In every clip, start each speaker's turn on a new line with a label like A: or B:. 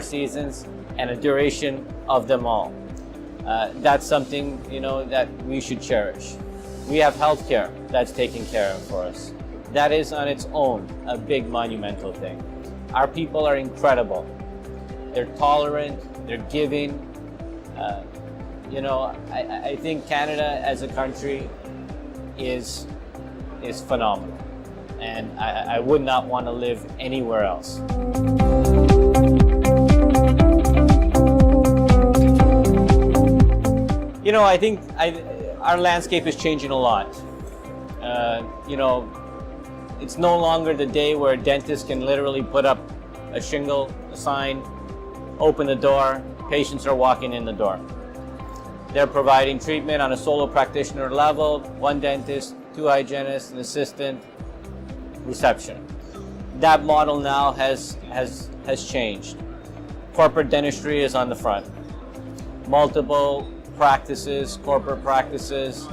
A: seasons and a duration of them all. That's something, that we should cherish. We have healthcare that's taken care of for us. That is on its own a big monumental thing. Our people are incredible. They're tolerant, they're giving. I think Canada as a country is phenomenal. And I would not want to live anywhere else. I think our landscape is changing a lot. It's no longer the day where a dentist can literally put up a shingle, a sign, open the door, patients are walking in the door. They're providing treatment on a solo practitioner level, one dentist, two hygienists, an assistant, reception. That model now has changed. Corporate dentistry is on the front. Multiple practices, corporate practices,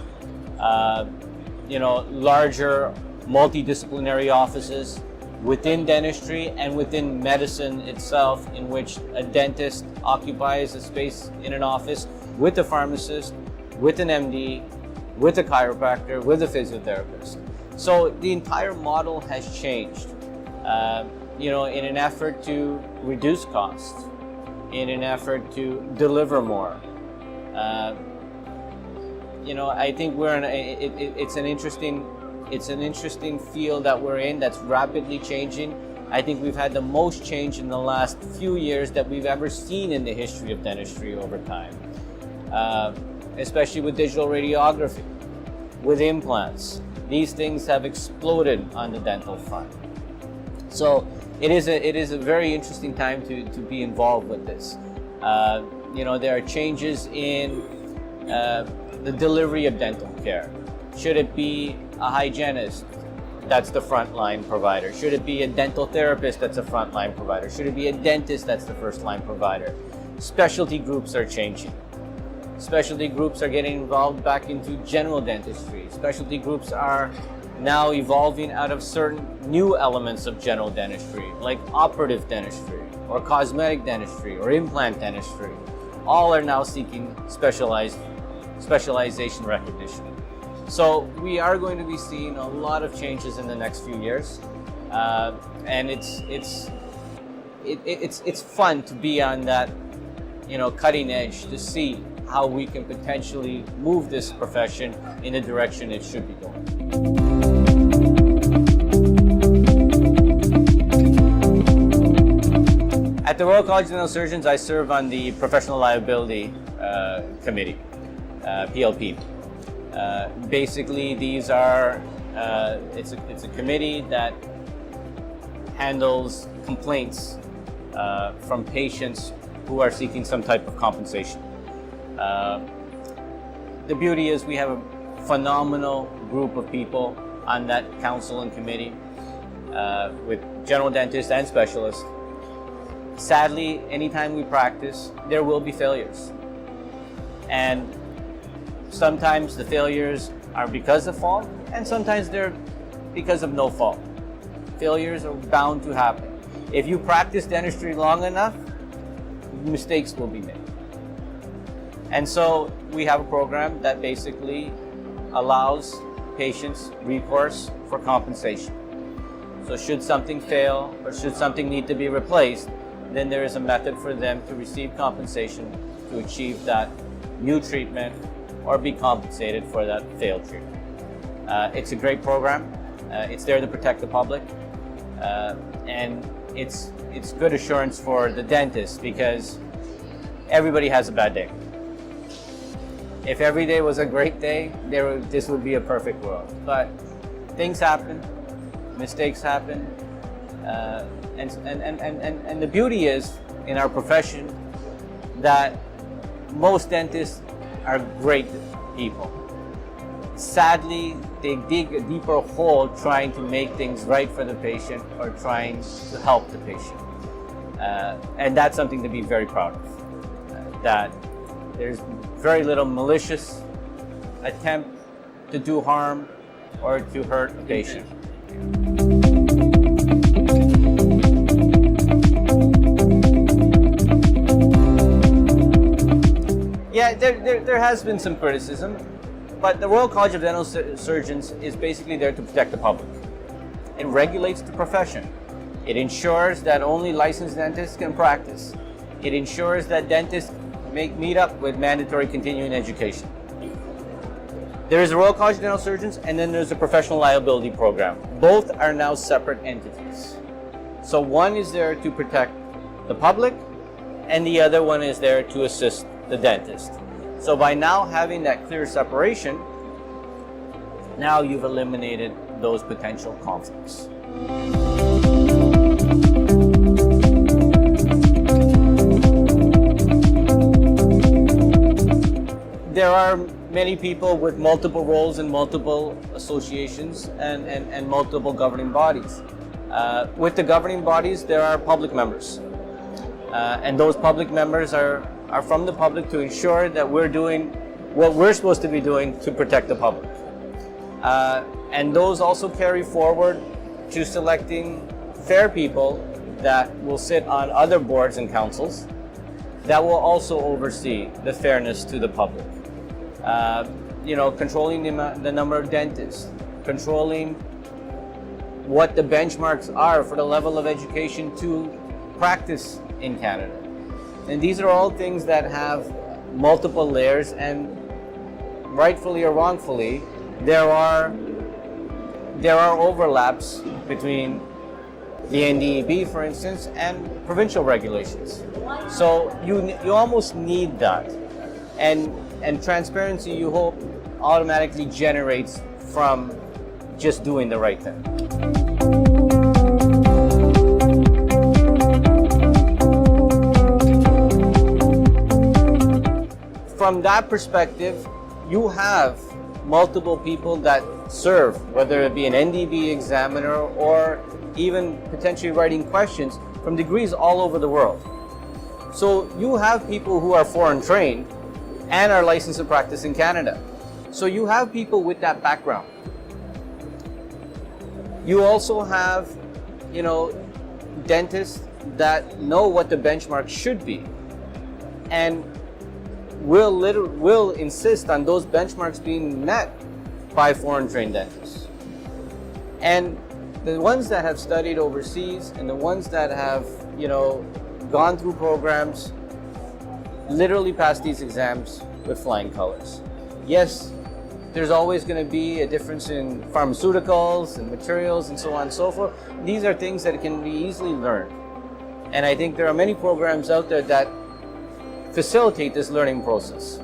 A: larger multidisciplinary offices within dentistry and within medicine itself, in which a dentist occupies a space in an office with a pharmacist, with an MD, with a chiropractor, with a physiotherapist. So the entire model has changed, in an effort to reduce costs, in an effort to deliver more. I think we're in it's an interesting field that we're in that's rapidly changing. I think we've had the most change in the last few years that we've ever seen in the history of dentistry over time, especially with digital radiography, with implants. These things have exploded on the dental front. So it is a very interesting time to be involved with this. There are changes in the delivery of dental care. Should it be a hygienist that's the frontline provider? Should it be a dental therapist that's a frontline provider? Should it be a dentist that's the first line provider? Specialty groups are changing. Specialty groups are getting involved back into general dentistry. Specialty groups are now evolving out of certain new elements of general dentistry, like operative dentistry, or cosmetic dentistry, or implant dentistry. All are now seeking specialization recognition. So we are going to be seeing a lot of changes in the next few years, and it's fun to be on that, cutting edge, to see how we can potentially move this profession in the direction it should be going. At the Royal College of Dental Surgeons, I serve on the Professional Liability Committee, PLP. Basically, these are it's a committee that handles complaints from patients who are seeking some type of compensation. The beauty is we have a phenomenal group of people on that council and committee with general dentists and specialists. Sadly, anytime we practice, there will be failures. And sometimes the failures are because of fault, and sometimes they're because of no fault. Failures are bound to happen. If you practice dentistry long enough, mistakes will be made. And so we have a program that basically allows patients recourse for compensation. So should something fail or should something need to be replaced, then there is a method for them to receive compensation to achieve that new treatment or be compensated for that failed treatment. It's a great program. It's there to protect the public. And it's good assurance for the dentist, because everybody has a bad day. If every day was a great day, this would be a perfect world. But things happen, mistakes happen, and the beauty is in our profession that most dentists are great people. Sadly, they dig a deeper hole trying to make things right for the patient or trying to help the patient. And that's something to be very proud of. That there's very little malicious attempt to do harm or to hurt a patient. Yeah, there has been some criticism, but the Royal College of Dental Surgeons is basically there to protect the public. It regulates the profession. It ensures that only licensed dentists can practice. It ensures that dentists meet up with mandatory continuing education. There is a Royal College of Dental Surgeons, and then there's a professional liability program. Both are now separate entities. So one is there to protect the public, and the other one is there to assist the dentist. So by now having that clear separation, now you've eliminated those potential conflicts. There are many people with multiple roles in multiple associations and multiple governing bodies. With the governing bodies, there are public members. And those public members are from the public to ensure that we're doing what we're supposed to be doing to protect the public. And those also carry forward to selecting fair people that will sit on other boards and councils that will also oversee the fairness to the public. Controlling the number of dentists, controlling what the benchmarks are for the level of education to practice in Canada. And these are all things that have multiple layers, and rightfully or wrongfully, there are overlaps between the NDEB, for instance, and provincial regulations. So you almost need that. And transparency, you hope, automatically generates from just doing the right thing. From that perspective, you have multiple people that serve, whether it be an NDB examiner or even potentially writing questions from degrees all over the world. So you have people who are foreign trained and are licensed to practice in Canada. So you have people with that background. You also have, dentists that know what the benchmark should be and will insist on those benchmarks being met by foreign trained dentists. And the ones that have studied overseas and the ones that have, gone through programs literally pass these exams with flying colors. Yes, there's always going to be a difference in pharmaceuticals and materials and so on and so forth. These are things that can be easily learned. And I think there are many programs out there that facilitate this learning process,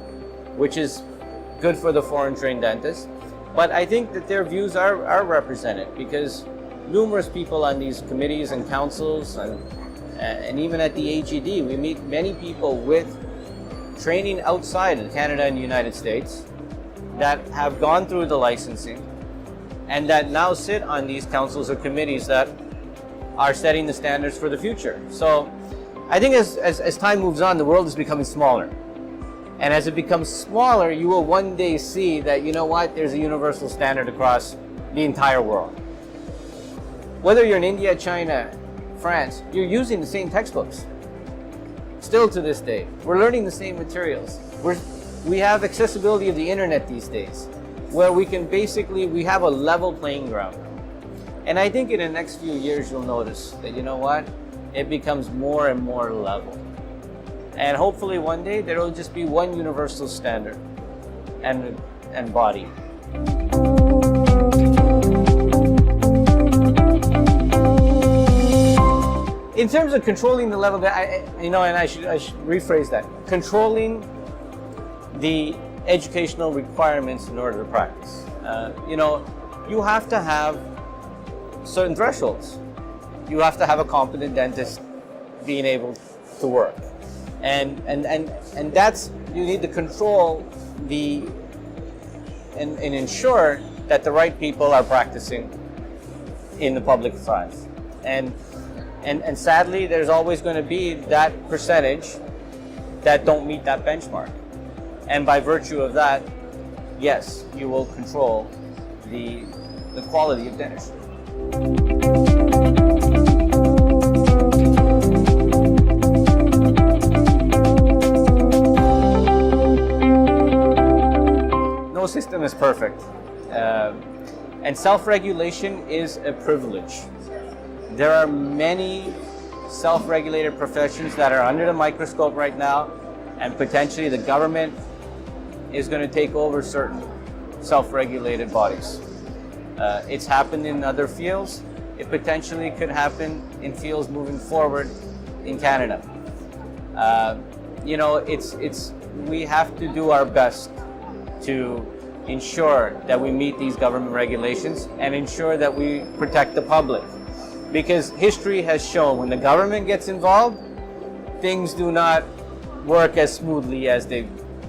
A: which is good for the foreign trained dentists. But I think that their views are represented, because numerous people on these committees and councils and even at the AGD, we meet many people with training outside of Canada and the United States that have gone through the licensing and that now sit on these councils or committees that are setting the standards for the future. So I think as time moves on, the world is becoming smaller. And as it becomes smaller, you will one day see that, there's a universal standard across the entire world. Whether you're in India, China, France, you're using the same textbooks. Still to this day, we're learning the same materials. We have accessibility of the internet these days, where we have a level playing ground. And I think in the next few years, you'll notice that, it becomes more and more level. And hopefully one day there will just be one universal standard and body. In terms of controlling the level, I should rephrase that. Controlling the educational requirements in order to practice. You have to have certain thresholds. You have to have a competent dentist being able to work. And that's, you need to control and ensure that the right people are practicing in the public size. And sadly, there's always going to be that percentage that don't meet that benchmark. And by virtue of that, yes, you will control the quality of dentistry. system is perfect. And self-regulation is a privilege. There are many self-regulated professions that are under the microscope right now, and potentially the government is going to take over certain self-regulated bodies. It's happened in other fields. It potentially could happen in fields moving forward in Canada. You know, we have to do our best to ensure that we meet these government regulations and ensure that we protect the public. Because history has shown when the government gets involved, things do not work as smoothly as they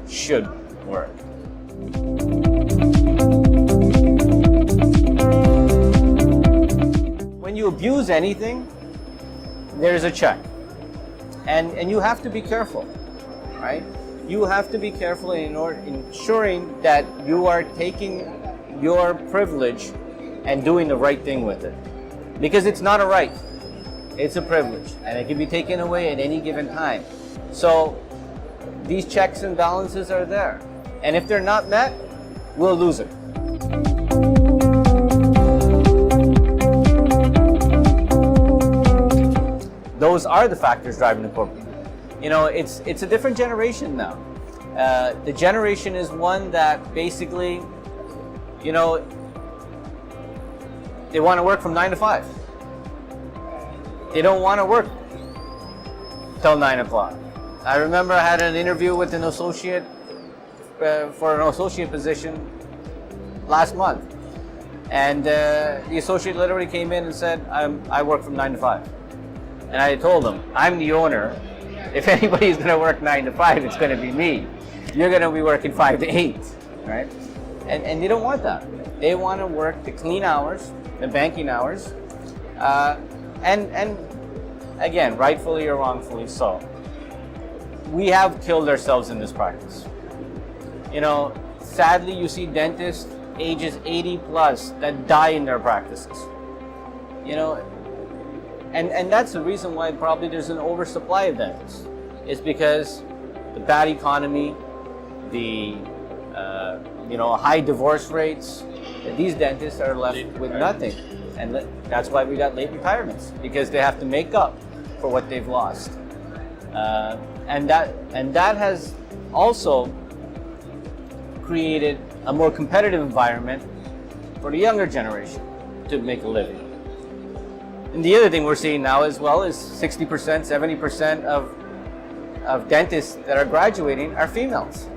A: should work. When you abuse anything, there's a check. And you have to be careful, right? You have to be careful in ensuring that you are taking your privilege and doing the right thing with it. Because it's not a right, it's a privilege, and it can be taken away at any given time. So these checks and balances are there. And if they're not met, we'll lose it. Those are the factors driving the corporate. You know, it's a different generation now. The generation is one that basically, you know, they want to work from 9 to 5. They don't want to work till 9 o'clock. I remember I had an interview with an associate for an associate position last month, and the associate literally came in and said, I work from 9 to 5. And I told him, I'm the owner. If anybody's going to work 9 to 5, it's going to be me. You're going to be working 5 to 8, right? And they don't want that. They want to work the clean hours, the banking hours, and again, rightfully or wrongfully so. We have killed ourselves in this practice. You know, sadly, you see dentists ages 80 plus that die in their practices. You know, and that's the reason why probably there's an oversupply of dentists. It's because the bad economy, the you know, high divorce rates, these dentists are left with nothing. And that's why we got late retirements, because they have to make up for what they've lost. And that has also created a more competitive environment for the younger generation to make a living. And the other thing we're seeing now as well is 60%, 70% of dentists that are graduating are females.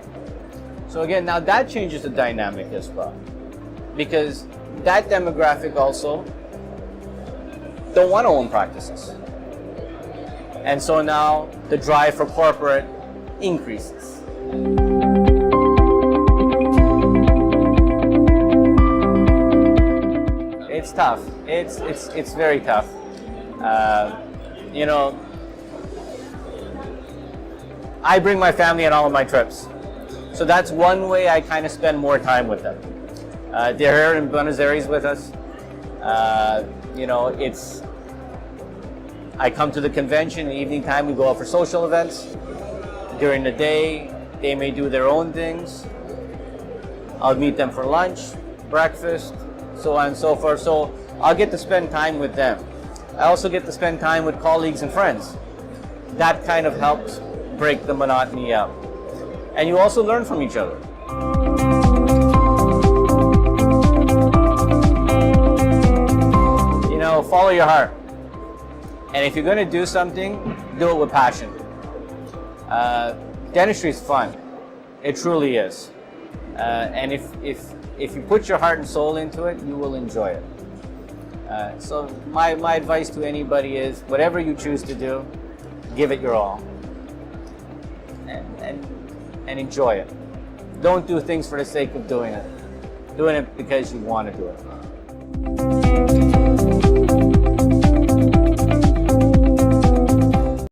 A: So again, now that changes the dynamic as well, because that demographic also don't want to own practices. And so now the drive for corporate increases. It's tough. It's very tough. You know, I bring my family on all of my trips. So that's one way I kind of spend more time with them. They're here in Buenos Aires with us. You know, I come to the convention in the evening time, we go out for social events. During the day, they may do their own things. I'll meet them for lunch, breakfast, so on and so forth. So I'll get to spend time with them. I also get to spend time with colleagues and friends. That kind of helps break the monotony up. And you also learn from each other. You know, follow your heart. And if you're going to do something, do it with passion. Dentistry is fun. It truly is. And if you put your heart and soul into it, you will enjoy it. So my advice to anybody is, whatever you choose to do, give it your all. And enjoy it. Don't do things for the sake of doing it. Doing it because you want to do it.